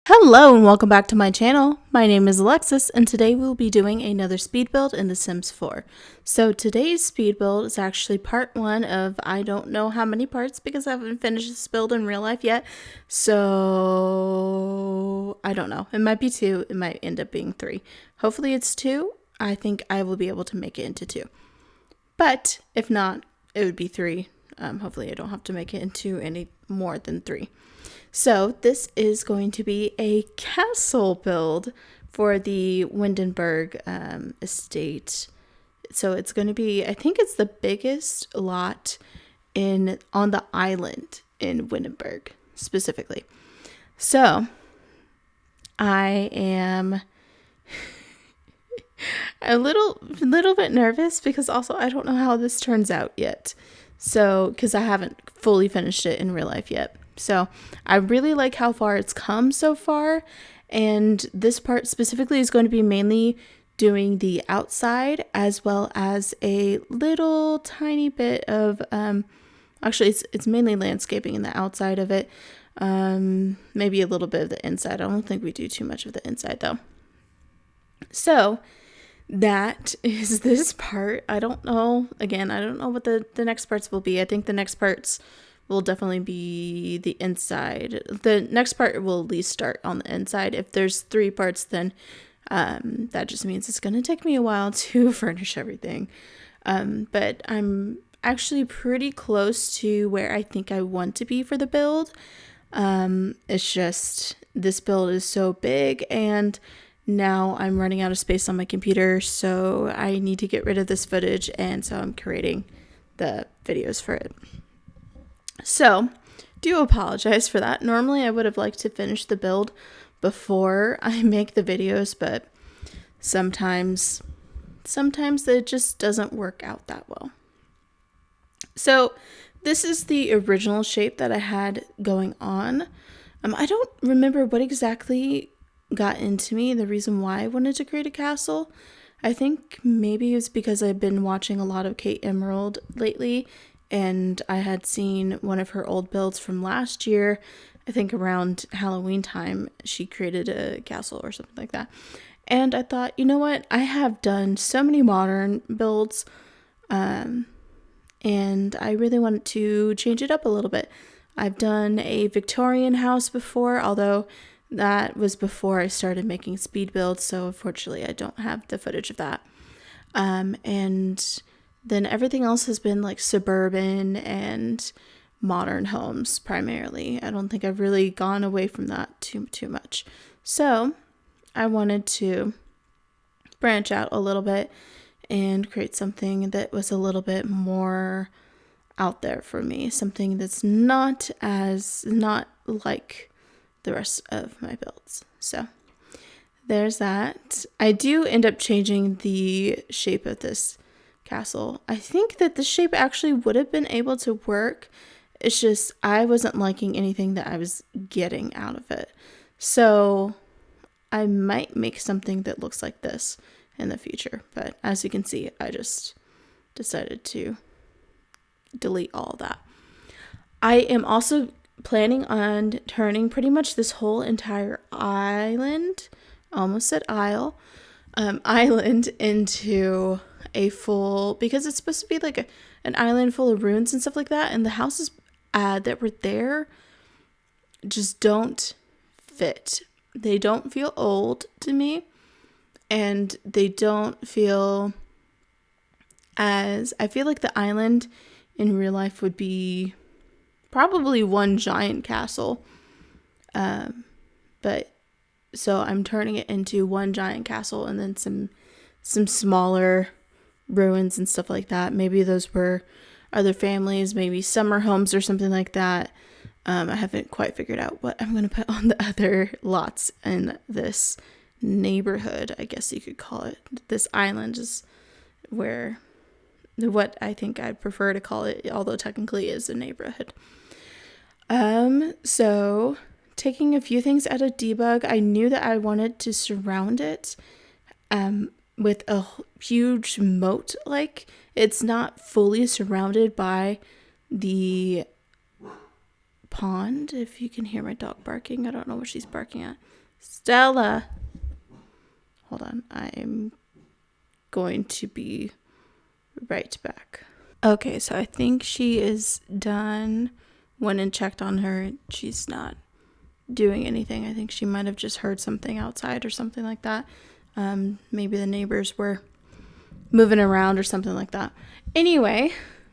Hello and welcome back to my channel. My name is Alexis and today we'll be doing another speed build in The Sims 4. So today's speed build is actually part 1 of I don't know how many parts because I haven't finished this build in real life yet. So I don't know. It might be 2, it might end up being 3. Hopefully it's 2. I think I will be able to make it into 2. But if not, it would be 3. Hopefully I don't have to make it into any more than 3. So this is going to be a castle build for the Windenburg estate. So it's going to be, I think it's the biggest lot on the island in Windenburg specifically. So I am a little bit nervous because also I don't know how this turns out yet. So, because I haven't fully finished it in real life yet. So I really like how far it's come so far, and this part specifically is going to be mainly doing the outside as well as a little tiny bit of actually it's mainly landscaping in the outside of it, maybe a little bit of the inside. I don't think we do too much of the inside though. So that is this part. I don't know, again, I don't know what the next parts will be. I think the next parts will definitely be the inside. The next part will at least start on the inside. If there's 3 parts, then that just means it's going to take me a while to furnish everything. But I'm actually pretty close to where I think I want to be for the build. It's just this build is so big and now I'm running out of space on my computer, so I need to get rid of this footage, and so I'm creating the videos for it. So, do apologize for that. Normally I would have liked to finish the build before I make the videos, but sometimes it just doesn't work out that well. So, this is the original shape that I had going on. I don't remember what exactly got into me, the reason why I wanted to create a castle. I think maybe it was because I've been watching a lot of Kate Emerald lately, and I had seen one of her old builds from last year. I think around Halloween time, she created a castle or something like that. And I thought, you know what? I have done so many modern builds, and I really wanted to change it up a little bit. I've done a Victorian house before, although that was before I started making speed builds, so unfortunately I don't have the footage of that. And then everything else has been like suburban and modern homes primarily. I don't think I've really gone away from that too much. So I wanted to branch out a little bit and create something that was a little bit more out there for me. Something that's not like the rest of my builds. So there's that. I do end up changing the shape of this castle. I think that the shape actually would have been able to work. It's just I wasn't liking anything that I was getting out of it. So I might make something that looks like this in the future. But as you can see, I just decided to delete all that. I am also planning on turning pretty much this whole entire island, almost said isle, island into a full, because it's supposed to be like an island full of ruins and stuff like that, and the houses that were there just don't fit. They don't feel old to me, and they don't feel I feel like the island in real life would be probably one giant castle, but so I'm turning it into one giant castle and then some smaller ruins and stuff like that. Maybe those were other families, maybe summer homes or something like that. I haven't quite figured out what I'm going to put on the other lots in this neighborhood, I guess you could call it. This island is where what I think I'd prefer to call it, although technically is a neighborhood. So taking a few things out of debug. I knew that I wanted to surround it with a huge moat. Like, it's not fully surrounded by the pond. If you can hear my dog barking, I don't know what she's barking at. Stella, hold on, I'm going to be right back. Okay, so I think she is done. Went and checked on her. She's not doing anything. I think she might have just heard something outside or something like that. Maybe the neighbors were moving around or something like that. Anyway,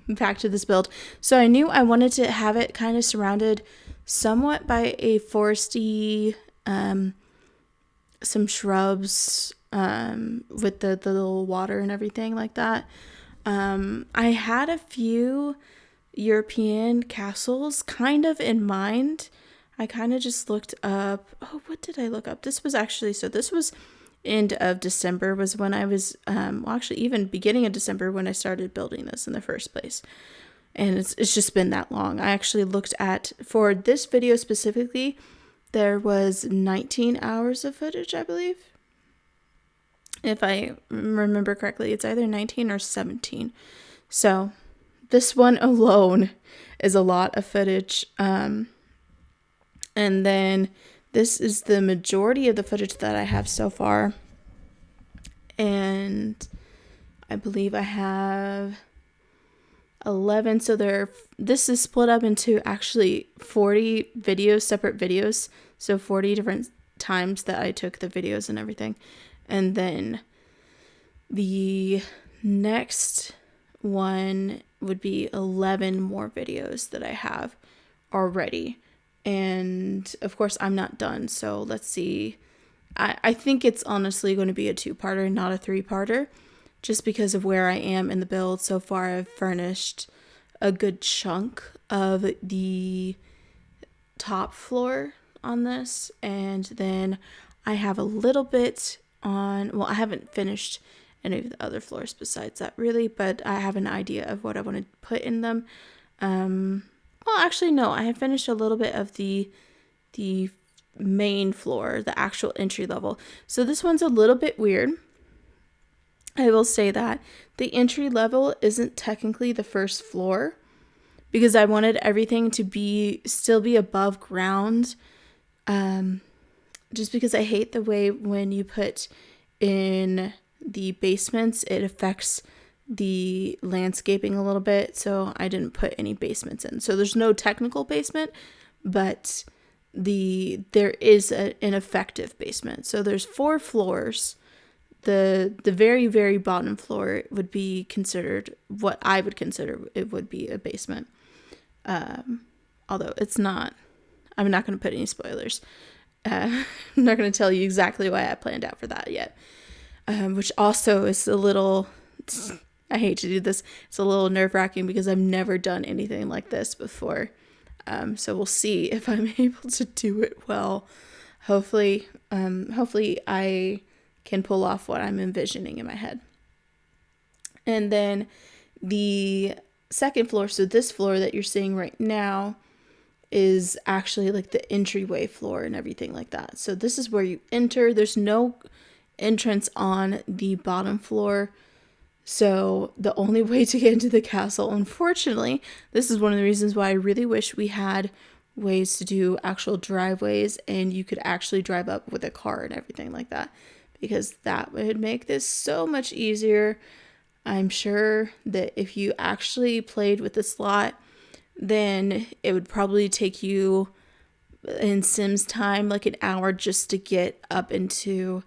back to this build. So I knew I wanted to have it kind of surrounded somewhat by a foresty, some shrubs, with the little water and everything like that. I had a few European castles kind of in mind. I kind of just looked up, what did I look up? This was end of December was when I was, actually even beginning of December when I started building this in the first place. And it's just been that long. I actually looked at, for this video specifically, there was 19 hours of footage, I believe. If I remember correctly, it's either 19 or 17. So this one alone is a lot of footage. And then this is the majority of the footage that I have so far. And I believe I have 11. So this is split up into actually 40 videos, separate videos. So 40 different times that I took the videos and everything. And then the next one would be 11 more videos that I have already. And of course, I'm not done. So let's see. I think it's honestly going to be a 2-parter, not a 3-parter, just because of where I am in the build. So far, I've furnished a good chunk of the top floor on this. And then I have a little bit on, well, I haven't finished any of the other floors besides that really, but I have an idea of what I want to put in them. Well, actually, no, I have finished a little bit of the main floor, the actual entry level. So this one's a little bit weird. I will say that the entry level isn't technically the first floor because I wanted everything to still be above ground. Just because I hate the way when you put in the basements, it affects the landscaping a little bit. So I didn't put any basements in. So there's no technical basement, but there is an effective basement. So there's 4 floors. The very, very bottom floor would be considered what I would consider it would be a basement. Although it's not. I'm not going to put any spoilers. I'm not going to tell you exactly why I planned out for that yet. Which also is a little, I hate to do this, it's a little nerve-wracking because I've never done anything like this before. So we'll see if I'm able to do it well. Hopefully I can pull off what I'm envisioning in my head. And then the second floor, so this floor that you're seeing right now is actually like the entryway floor and everything like that. So this is where you enter. There's no entrance on the bottom floor. So the only way to get into the castle, unfortunately, this is one of the reasons why I really wish we had ways to do actual driveways and you could actually drive up with a car and everything like that, because that would make this so much easier. I'm sure that if you actually played with this lot, then it would probably take you in Sims time like an hour just to get up into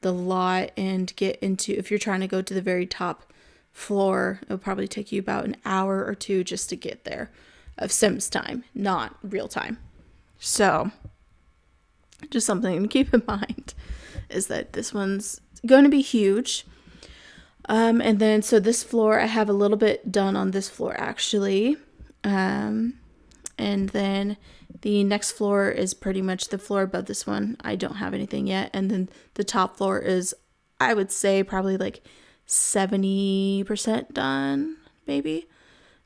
the lot and get into, if you're trying to go to the very top floor, it'll probably take you about an hour or 2 just to get there of Sims time, not real time. So just something to keep in mind is that this one's going to be huge. And then so this floor, I have a little bit done on this floor actually. And then the next floor is pretty much the floor above this one. I don't have anything yet. And then the top floor is, I would say, probably like 70% done, maybe.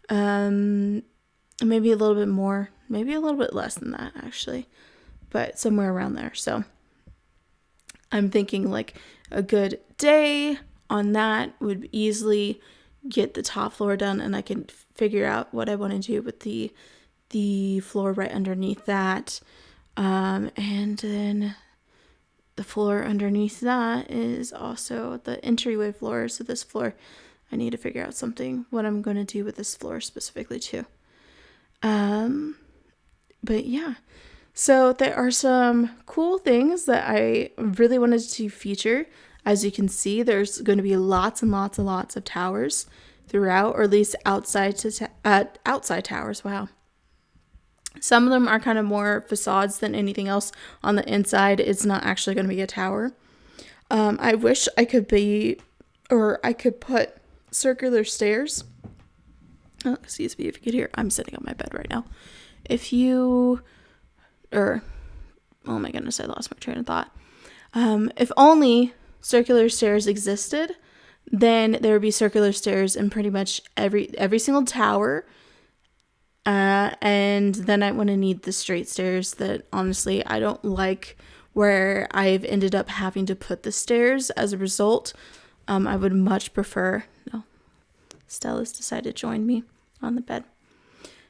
Maybe a little bit more, maybe a little bit less than that, actually. but somewhere around there. So I'm thinking like a good day on that would easily get the top floor done, and I can figure out what I want to do with the floor right underneath that. And then the floor underneath that is also the entryway floor. So this floor, I need to figure out what I'm going to do with this floor specifically too. But yeah, so there are some cool things that I really wanted to feature. As you can see, there's going to be lots and lots and lots of towers throughout, or at least outside towers. Wow. Some of them are kind of more facades than anything else. On the inside, it's not actually going to be a tower. I wish I could put circular stairs. Oh, excuse me if you could hear. I'm sitting on my bed right now. Oh my goodness, I lost my train of thought. If only circular stairs existed, then there would be circular stairs in pretty much every single tower. And then I want to need the straight stairs that honestly I don't like, where I've ended up having to put the stairs as a result. I would much prefer. No, Stella's decided to join me on the bed.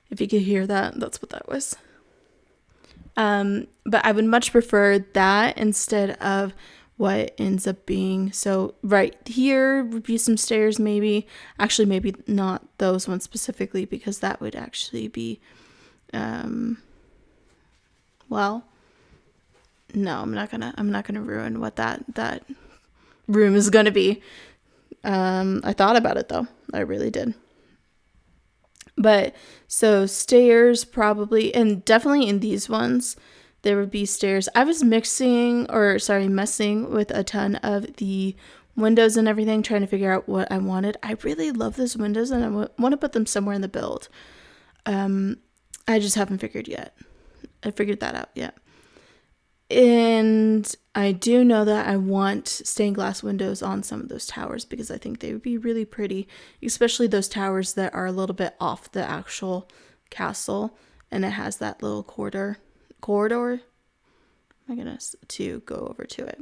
If you could hear that, that's what that was. But I would much prefer that instead of what ends up being. So right here would be some stairs, maybe. Actually, maybe not those ones specifically, because that would actually be, well, no, I'm not gonna ruin what that room is gonna be. I thought about it though. I really did. But so stairs probably, and definitely in these ones, there would be stairs. I was messing with a ton of the windows and everything, trying to figure out what I wanted. I really love those windows, and I want to put them somewhere in the build. I just haven't figured that out yet. And I do know that I want stained glass windows on some of those towers, because I think they would be really pretty, especially those towers that are a little bit off the actual castle, and it has that little corridor, my goodness, to go over to it.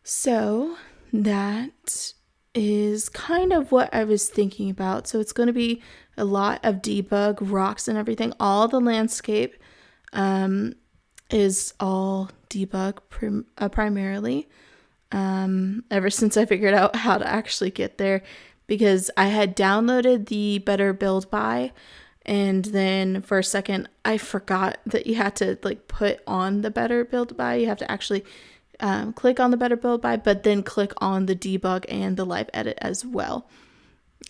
So that is kind of what I was thinking about. So it's going to be a lot of debug, rocks and everything. All the landscape is all debug primarily, ever since I figured out how to actually get there, because I had downloaded the Better Build By, and then for a second I forgot that you had to like put on the Better Build By. You have to actually click on the Better Build By, but then click on the debug and the live edit as well.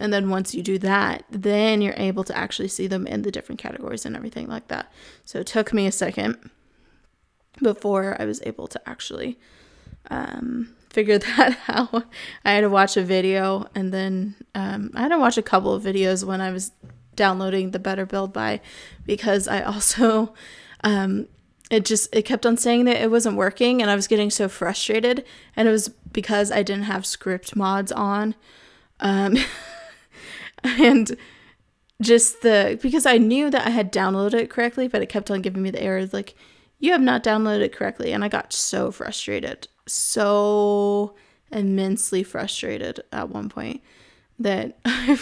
And then once you do that, then you're able to actually see them in the different categories and everything like that. So it took me a second before I was able to actually figure that out. I had to watch a video, and then I had to watch a couple of videos when I was downloading the Better Build By, because I also it kept on saying that it wasn't working, and I was getting so frustrated, and it was because I didn't have script mods on, and just because I knew that I had downloaded it correctly, but it kept on giving me the error like, you have not downloaded it correctly. And I got so frustrated, so immensely frustrated at one point, that I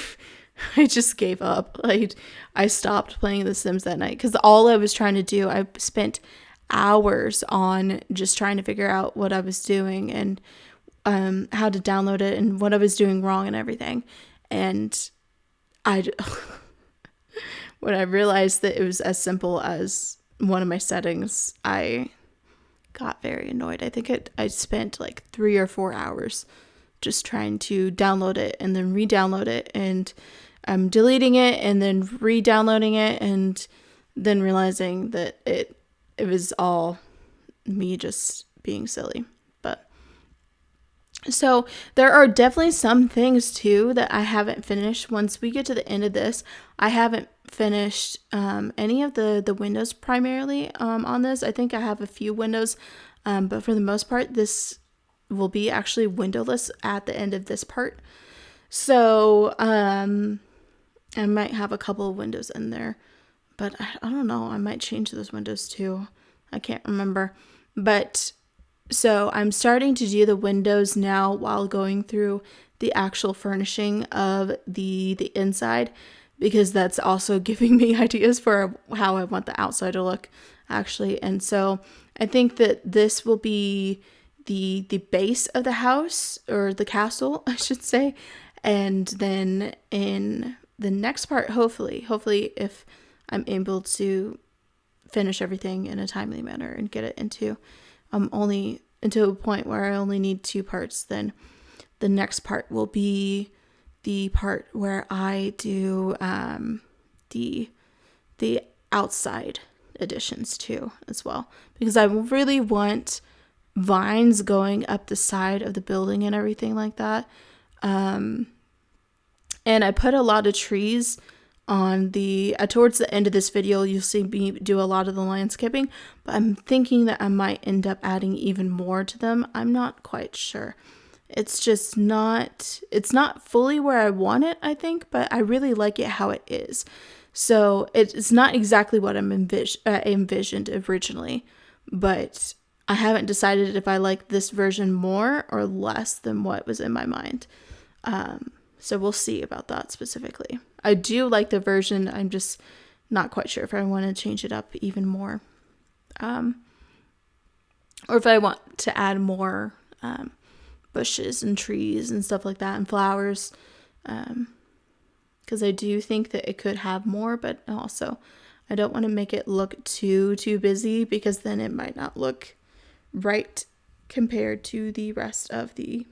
just gave up. I stopped playing The Sims that night, because all I was trying to do, I spent hours on just trying to figure out what I was doing, and how to download it, and what I was doing wrong and everything. And when I realized that it was as simple as one of my settings, I got very annoyed. I think I spent like 3 or 4 hours just trying to download it, and then re-download it, and deleting it, and then re-downloading it, and then realizing that it was all me just being silly. But so there are definitely some things too that I haven't finished. Once we get to the end of this, I haven't finished any of the windows primarily on this. I think I have a few windows, but for the most part, this will be actually windowless at the end of this part. So I might have a couple of windows in there, but I don't know. I might change those windows too. I can't remember. But so I'm starting to do the windows now while going through the actual furnishing of the inside, because that's also giving me ideas for how I want the outside to look, actually. And so I think that this will be the base of the house, or the castle, I should say. And then in the next part, hopefully if I'm able to finish everything in a timely manner and get it into only into a point where I only need 2 parts, then the next part will be the part where I do the outside additions too as well, because I really want vines going up the side of the building and everything like that. And I put a lot of trees on the towards the end of this video. You'll see me do a lot of the landscaping, but I'm thinking that I might end up adding even more to them. I'm not quite sure. It's just not, it's not fully where I want it, I think, but I really like it how it is. So it's not exactly what I'm envisioned originally, but I haven't decided if I like this version more or less than what was in my mind. So we'll see about that specifically. I do like the version. I'm just not quite sure if I want to change it up even more. Or if I want to add more bushes and trees and stuff like that and flowers. Because I do think that it could have more, but also I don't want to make it look too busy, because then it might not look right compared to the rest of the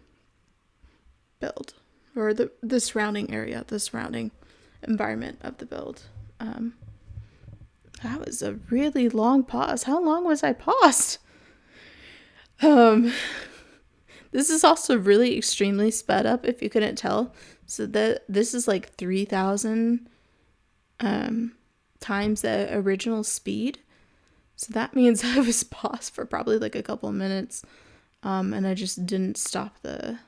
build, or the surrounding area, the surrounding environment of the build. That was a really long pause. How long was I paused? This is also really extremely sped up, if you couldn't tell. So this is like 3,000 times the original speed. So that means I was paused for probably like a couple of minutes, and I just didn't stop the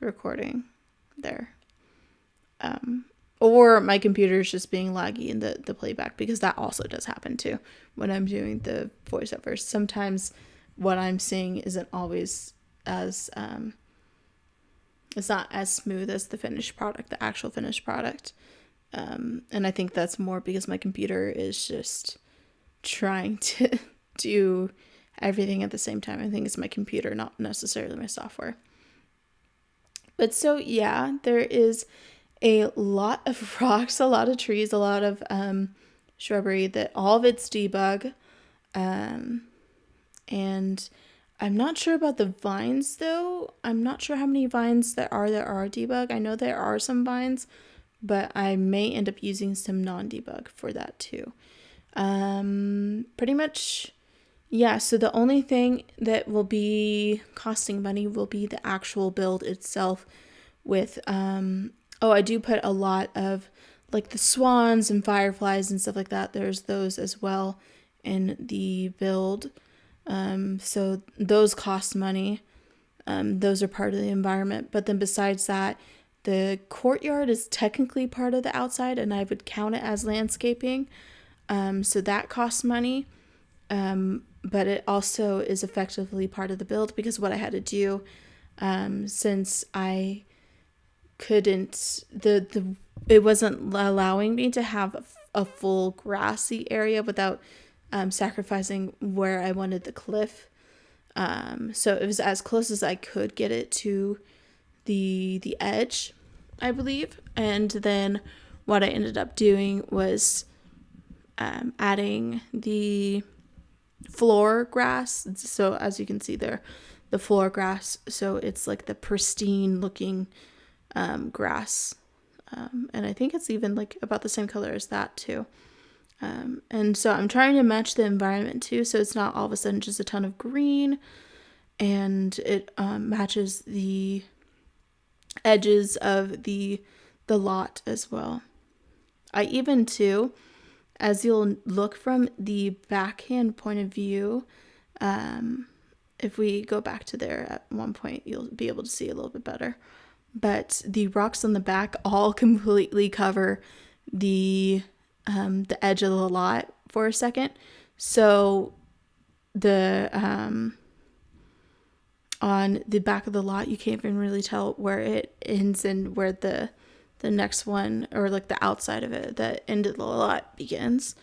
recording there. Or my computer is just being laggy in the playback, because that also does happen too when I'm doing the voiceovers. Sometimes what I'm seeing isn't always as it's not as smooth as the finished product, the actual finished product. And I think that's more because my computer is just trying to do everything at the same time. I think it's my computer, not necessarily my software. But so yeah, there is a lot of rocks, a lot of trees, a lot of shrubbery, that all of it's debug. And I'm not sure about the vines though. I'm not sure how many vines there are debug. I know there are some vines, but I may end up using some non-debug for that too. Pretty much, yeah, so the only thing that will be costing money will be the actual build itself with, I do put a lot of like the swans and fireflies and stuff like that. There's those as well in the build. So those cost money. Those are part of the environment. But then besides that, the courtyard is technically part of the outside, and I would count it as landscaping. So that costs money. But it also is effectively part of the build, because what I had to do, since I couldn't, it wasn't allowing me to have a full grassy area without sacrificing where I wanted the cliff. So it was as close as I could get it to the edge, I believe. And then what I ended up doing was adding the floor grass. So as you can see there, the floor grass, so it's like the pristine looking grass, and I think it's even like about the same color as that too. And so I'm trying to match the environment too, so it's not all of a sudden just a ton of green, and it matches the edges of the lot as well. I even too, as you'll look from the backhand point of view, if we go back to there at one point, you'll be able to see a little bit better. But the rocks on the back all completely cover the edge of the lot for a second. So the on the back of the lot, you can't even really tell where it ends and where the next one, or like the outside of it, the end of the lot begins.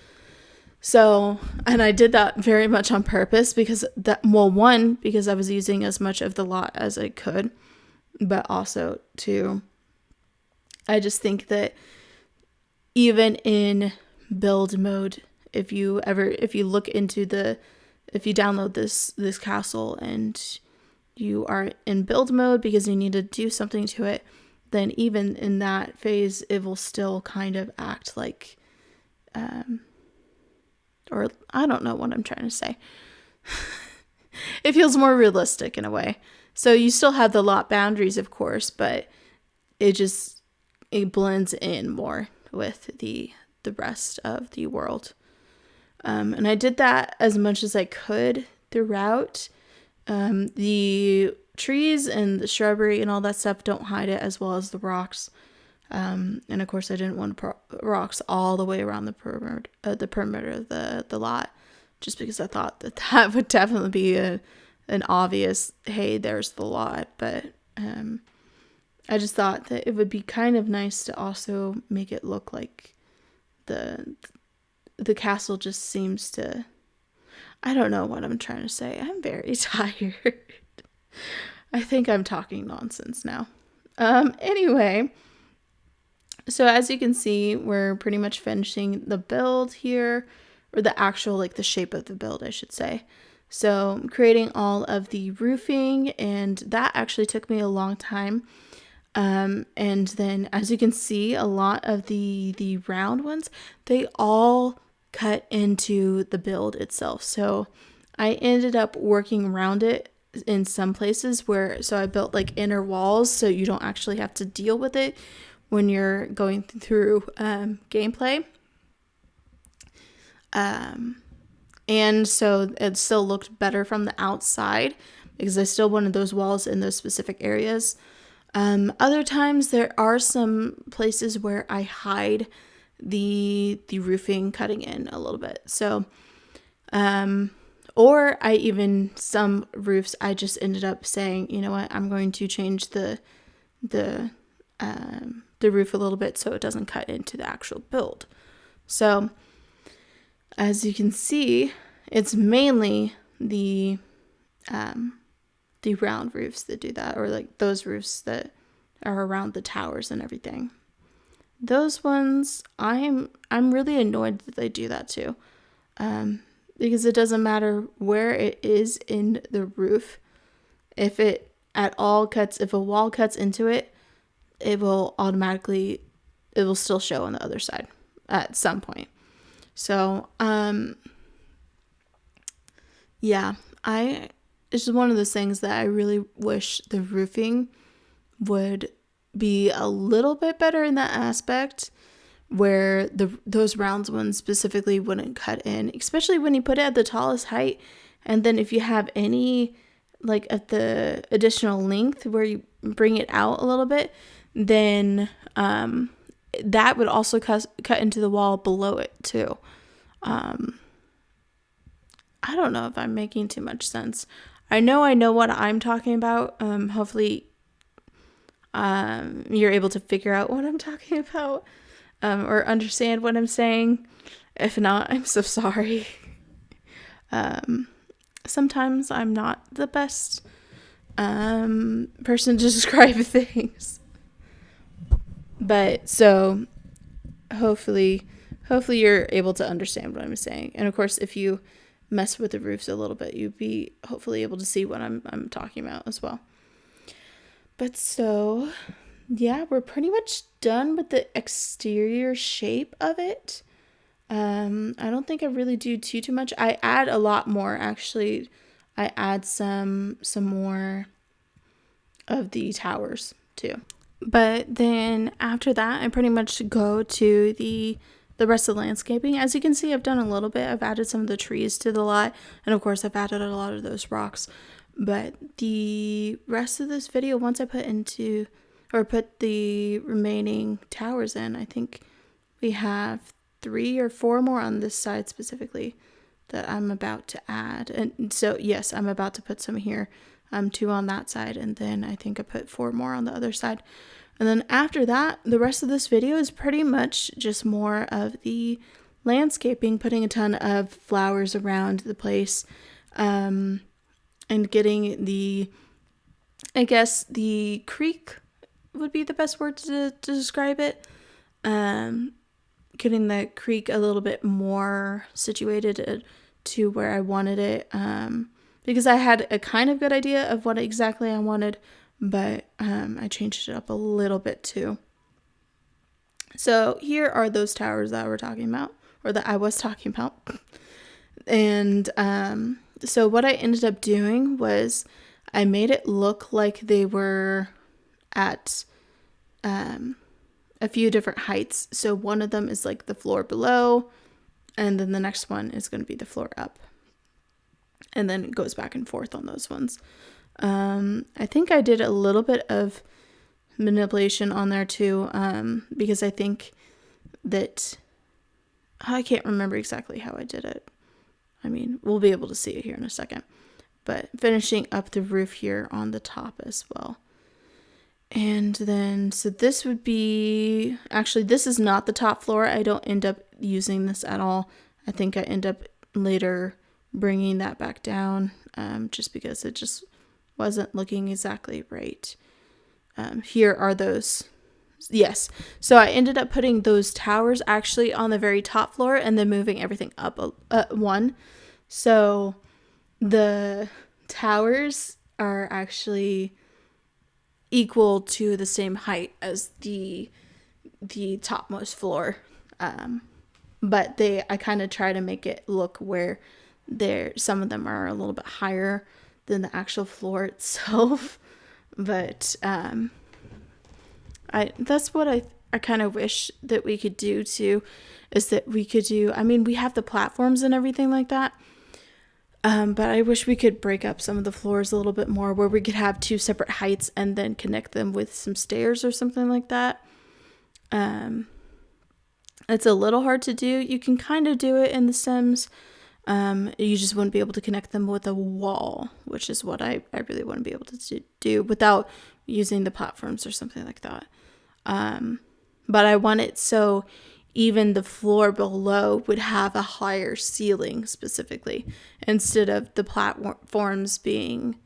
So, and I did that very much on purpose because because I was using as much of the lot as I could, but also two, I just think that even in build mode, if you download this castle and you are in build mode because you need to do something to it, then even in that phase, it will still kind of act like, or I don't know what I'm trying to say. It feels more realistic in a way. So you still have the lot boundaries, of course, but it blends in more with the rest of the world. And I did that as much as I could throughout. The trees and the shrubbery and all that stuff don't hide it, as well as the rocks. And of course, I didn't want rocks all the way around the perimeter of the lot, just because I thought that would definitely be an obvious, hey, there's the lot. But I just thought that it would be kind of nice to also make it look like the castle just seems to, I don't know what I'm trying to say. I'm very tired. I think I'm talking nonsense now. Anyway, so as you can see, we're pretty much finishing the build here, or the actual, like the shape of the build, I should say. So I'm creating all of the roofing, and that actually took me a long time. And then as you can see, a lot of the round ones, they all cut into the build itself. So I ended up working around it in some places so I built like inner walls so you don't actually have to deal with it when you're going through gameplay. And so it still looked better from the outside because I still wanted those walls in those specific areas. Other times there are some places where I hide the roofing cutting in a little bit. So, or some roofs, I just ended up saying, you know what, I'm going to change the roof a little bit so it doesn't cut into the actual build. So as you can see, it's mainly the round roofs that do that, or like those roofs that are around the towers and everything. Those ones, I'm really annoyed that they do that too, because it doesn't matter where it is in the roof. If a wall cuts into it, it will still show on the other side at some point. So, yeah, it's just one of those things that I really wish the roofing would be a little bit better in that aspect, where those round ones specifically wouldn't cut in, especially when you put it at the tallest height. And then if you have any, like at the additional length where you bring it out a little bit, then that would also cut into the wall below it too. I don't know if I'm making too much sense. I know what I'm talking about. Hopefully you're able to figure out what I'm talking about, or understand what I'm saying. If not, I'm so sorry. Sometimes I'm not the best person to describe things. But so hopefully you're able to understand what I'm saying. And of course, if you mess with the roofs a little bit, you'd be hopefully able to see what I'm talking about as well. But so, yeah, we're pretty much done with the exterior shape of it. I don't think I really do too much. I add a lot more, actually. I add some more of the towers too. But then after that, I pretty much go to the rest of the landscaping. As you can see, I've done a little bit. I've added some of the trees to the lot, and of course I've added a lot of those rocks. But the rest of this video, once I put the remaining towers in, I think we have 3 or 4 more on this side specifically that I'm about to add. And so, yes, I'm about to put some here, 2 on that side, and then I think I put 4 more on the other side. And then after that, the rest of this video is pretty much just more of the landscaping, putting a ton of flowers around the place, and getting I guess the creek would be the best word to describe it. Getting the creek a little bit more situated to where I wanted it, because I had a kind of good idea of what exactly I wanted, but I changed it up a little bit too. So here are those towers that we're talking about, or that I was talking about. And so what I ended up doing was I made it look like they were at a few different heights. So one of them is like the floor below, and then the next one is going to be the floor up. And then it goes back and forth on those ones. I think I did a little bit of manipulation on there too, because I think that I can't remember exactly how I did it. I mean, we'll be able to see it here in a second. But finishing up the roof here on the top as well. And then, so this would be, actually this is not the top floor. I don't end up using this at all. I think I end up later bringing that back down, just because it just wasn't looking exactly right. Here are those. Yes. So I ended up putting those towers actually on the very top floor and then moving everything up one. So the towers are actually equal to the same height as the topmost floor. But I kind of try to make it look where some of them are a little bit higher than the actual floor itself. But that's what I kind of wish that we could do too, is that we could do, I mean, we have the platforms and everything like that. But I wish we could break up some of the floors a little bit more, where we could have 2 separate heights and then connect them with some stairs or something like that. It's a little hard to do. You can kind of do it in The Sims. You just wouldn't be able to connect them with a wall, which is what I really want to be able to do without using the platforms or something like that. But I want it so even the floor below would have a higher ceiling specifically, instead of the platforms being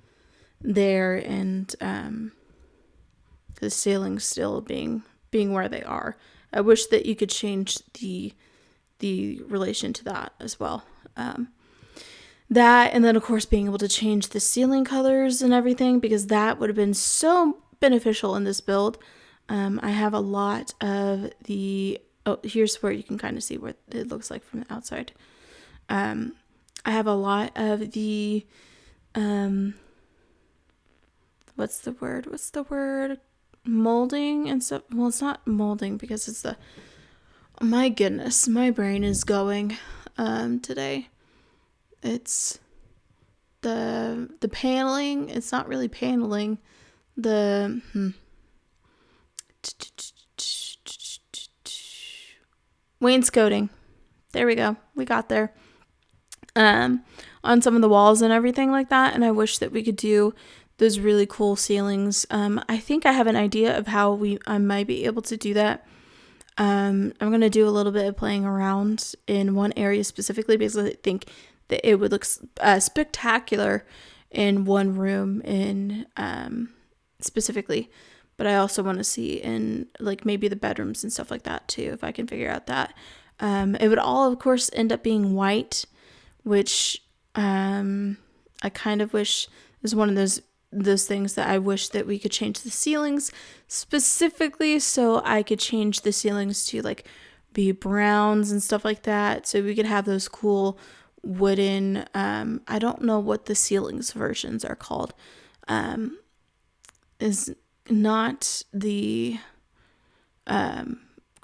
there and the ceiling still being where they are. I wish that you could change the relation to that as well. That, and then of course being able to change the ceiling colors and everything, because that would have been so beneficial in this build. I have a lot of here's where you can kind of see what it looks like from the outside. I have a lot of the, what's the word? Molding and stuff. Well, it's not molding because it's my goodness, my brain is going, today. It's the paneling. It's not really paneling. Wainscoting. There we go. We got there. On some of the walls and everything like that. And I wish that we could do those really cool ceilings. I think I have an idea of how I might be able to do that. I'm going to do a little bit of playing around in one area specifically, because I think that it would look spectacular in one room specifically. But I also want to see in like maybe the bedrooms and stuff like that too, if I can figure out that. It would all, of course, end up being white, which I kind of wish is one of those things that I wish that we could change the ceilings specifically, so I could change the ceilings to like be browns and stuff like that, so we could have those cool wooden, I don't know what the ceilings versions are called, is not the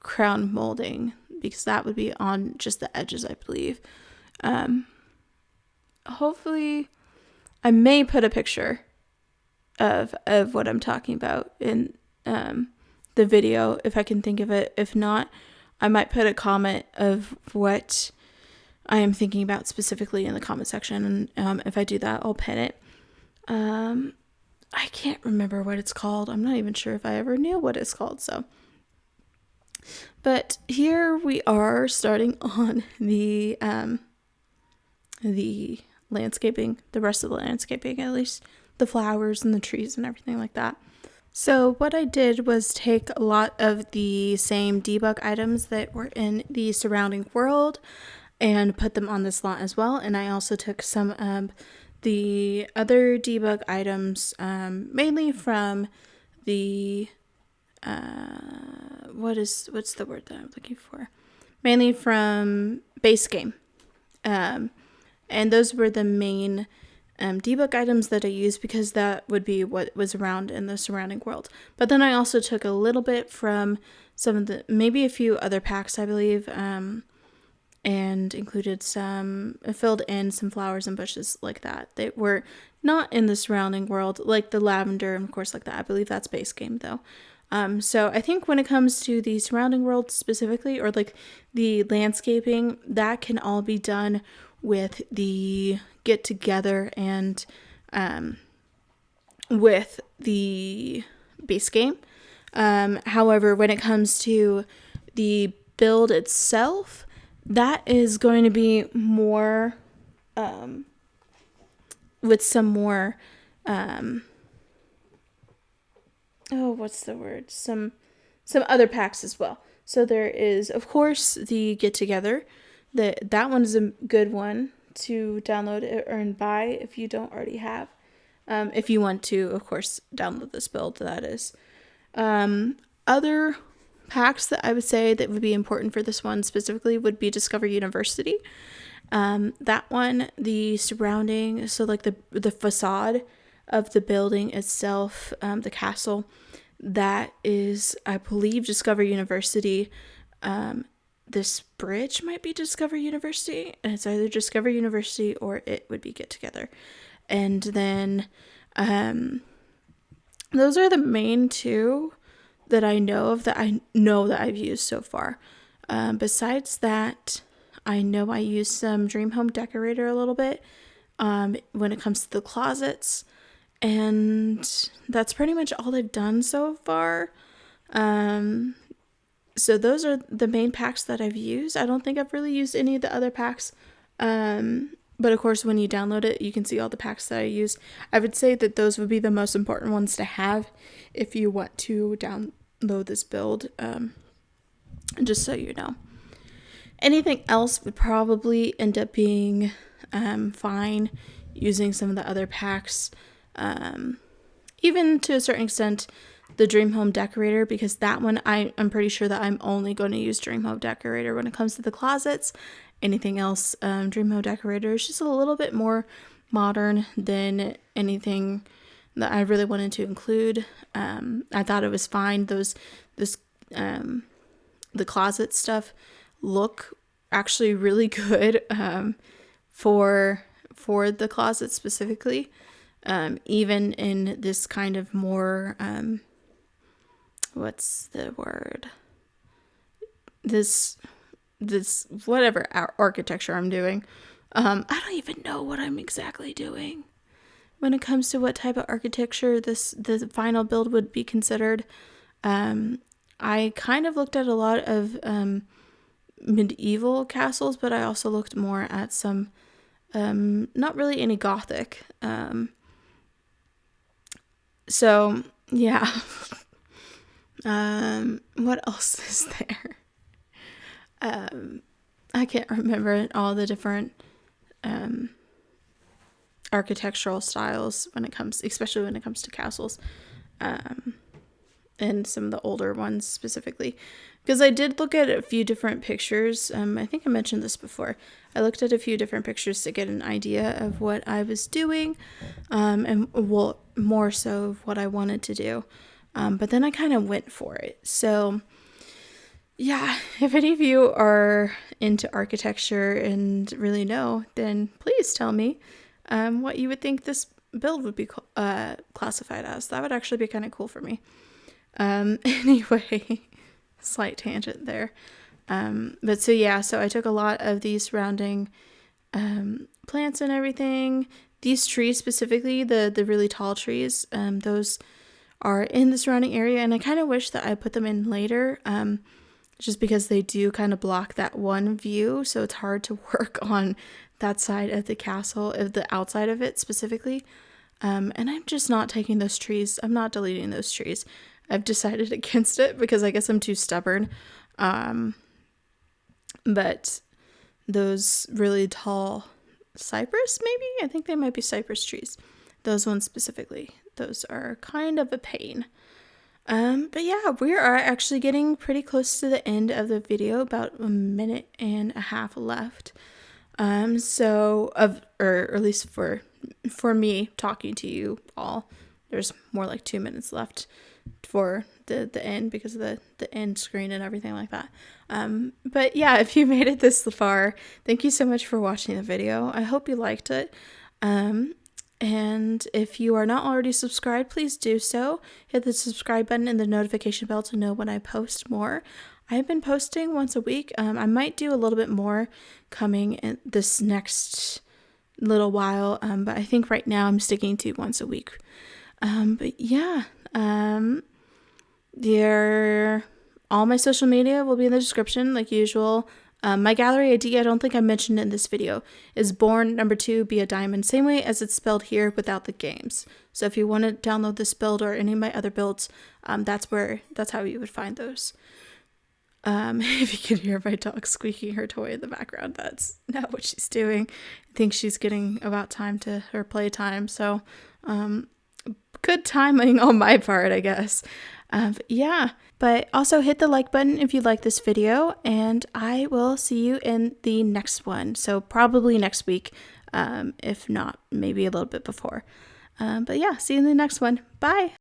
crown molding, because that would be on just the edges, I believe. Hopefully I may put a picture of what I'm talking about in the video, if I can think of it. If not, I might put a comment of what I am thinking about specifically in the comment section. And if I do that, I'll pin it. I can't remember what it's called. I'm not even sure if I ever knew what it's called. So, but here we are starting on the landscaping, the rest of the landscaping, at least the flowers and the trees and everything like that. So what I did was take a lot of the same debug items that were in the surrounding world and put them on this lot as well. And I also took some of the other debug items, mainly from the, what's the word that I'm looking for? Mainly from base game. And those were the main debug items that I used because that would be what was around in the surrounding world. But then I also took a little bit from some of the, maybe a few other packs, I believe, and included filled in some flowers and bushes like that. They were not in the surrounding world, like the lavender, and of course, like that. I believe that's base game though. So I think when it comes to the surrounding world specifically, or like the landscaping, that can all be done with the get together and with the base game. However, when it comes to the build itself, that is going to be more with some more what's the word? Some other packs as well. So there is, of course, the get together. That one is a good one to download or buy if you don't already have. If you want to, of course, download this build, that is. Other packs that I would say that would be important for this one specifically would be Discover University. That one, the surrounding, so like the facade of the building itself, the castle, that is, I believe, Discover University. This bridge might be Discover University, and it's either Discover University or it would be Get Together. And then those are the main two that I know of that I've used so far. Besides that, I know I used some Dream Home Decorator a little bit when it comes to the closets, and that's pretty much all I've done so far. So those are the main packs that I've used. I don't think I've really used any of the other packs. But of course, when you download it, you can see all the packs that I use. I would say that those would be the most important ones to have if you want to download this build, just so you know. Anything else would probably end up being fine using some of the other packs. Even to a certain extent, the Dream Home Decorator, because that one I'm pretty sure that I'm only going to use Dream Home Decorator when it comes to the closets. Anything else, Dream Home Decorator is just a little bit more modern than anything that I really wanted to include. I thought it was fine. The closet stuff look actually really good for the closet specifically. Even in this kind of more what's the word? This whatever architecture I'm doing. I don't even know what I'm exactly doing when it comes to what type of architecture the final build would be considered. I kind of looked at a lot of medieval castles, but I also looked more at some not really any Gothic. So yeah. What else is there? I can't remember all the different architectural styles especially when it comes to castles, and some of the older ones specifically, because I did look at a few different pictures. I think I mentioned this before. I looked at a few different pictures to get an idea of what I was doing, and more so of what I wanted to do. But then I kind of went for it. So yeah, if any of you are into architecture and really know, then please tell me what you would think this build would be classified as. That would actually be kind of cool for me. Anyway, slight tangent there. But so yeah, so I took a lot of these surrounding plants and everything. These trees specifically, the really tall trees, those are in the surrounding area, and I kind of wish that I put them in later, just because they do kind of block that one view, so it's hard to work on that side of the castle, of the outside of it specifically. And I'm just not taking those trees. I'm not deleting those trees. I've decided against it because I guess I'm too stubborn. But those really tall cypress, maybe? I think they might be cypress trees. Those ones specifically. Those are kind of a pain. But yeah, we are actually getting pretty close to the end of the video, about a minute and a half left. Or at least for me talking to you all, there's more like 2 minutes left for the end because of the end screen and everything like that. But yeah, if you made it this far, thank you so much for watching the video. I hope you liked it. And if you are not already subscribed, please do so. Hit the subscribe button and the notification bell to know when I post more. I've been posting once a week. I might do a little bit more coming in this next little while, but I think right now I'm sticking to once a week. But yeah, all my social media will be in the description like usual. My gallery ID, I don't think I mentioned in this video, is born number 2 be a diamond, same way as it's spelled here without the games. So if you want to download this build or any of my other builds, that's how you would find those. If you can hear my dog squeaking her toy in the background, that's not what she's doing. I think she's getting about time to her playtime, so good timing on my part, I guess. Yeah, but also hit the like button if you like this video, and I will see you in the next one. So probably next week, if not, maybe a little bit before. But yeah, see you in the next one. Bye!